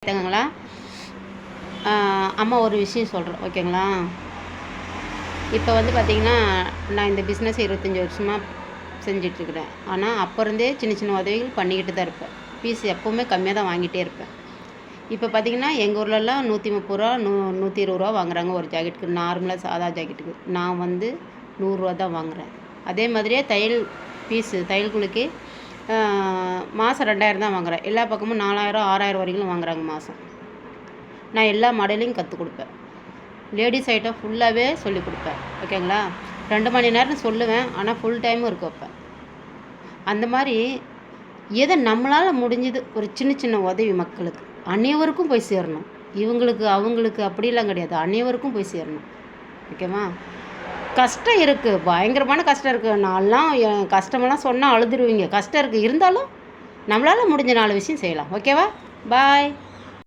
ஒருத்தங்களா அம்மா ஒரு விஷயம் சொல்கிறேன் ஓகேங்களா. இப்போ வந்து பார்த்திங்கன்னா நான் இந்த பிஸ்னஸ் 25 வருஷமாக செஞ்சிட்ருக்குறேன். ஆனால் அப்போ இருந்தே சின்ன சின்ன உதவிகள் பண்ணிக்கிட்டு தான் இருப்பேன். ஃபீஸ் எப்போவுமே கம்மியாக தான் வாங்கிட்டே இருப்பேன். இப்போ பார்த்திங்கன்னா எங்கள் ஊர்லலாம் 130 ரூபா 120 ரூபா வாங்குறாங்க ஒரு ஜாக்கெட்டுக்கு, நார்மலாக சாதா ஜாக்கெட்டுக்கு. நான் வந்து 100 ரூபா தான் வாங்குகிறேன். அதே மாதிரியே தையல் கூலிக்கு மாதம் 2000 தான் வாங்குகிறேன். எல்லா பக்கமும் 4000 6000 வரைக்கும் வாங்குறாங்க மாதம். நான் எல்லா மாடலையும் கற்றுக் கொடுப்பேன். லேடிஸ் ஐட்டம் ஃபுல்லாகவே சொல்லிக் கொடுப்பேன் ஓகேங்களா. 2 மணி நேரம் சொல்லுவேன், ஆனால் ஃபுல் டைமும் இருக்க வைப்பேன். அந்த மாதிரி எதை நம்மளால் முடிஞ்சது ஒரு சின்ன சின்ன உதவி மக்களுக்கு அனைவருக்கும் போய் சேரணும். இவங்களுக்கு அவங்களுக்கு அப்படிலாம் கிடையாது, அனைவருக்கும் போய் சேரணும் ஓகேவா. கஷ்டம் இருக்குது, பயங்கரமான கஷ்டம் இருக்குது. நான்லாம் என் கஷ்டமெல்லாம் சொன்னால் அழுதுருவீங்க. கஷ்டம் இருக்குது, இருந்தாலும் நம்மளால் முடிஞ்ச 4 விஷயம் செய்யலாம் ஓகேவா. பாய்.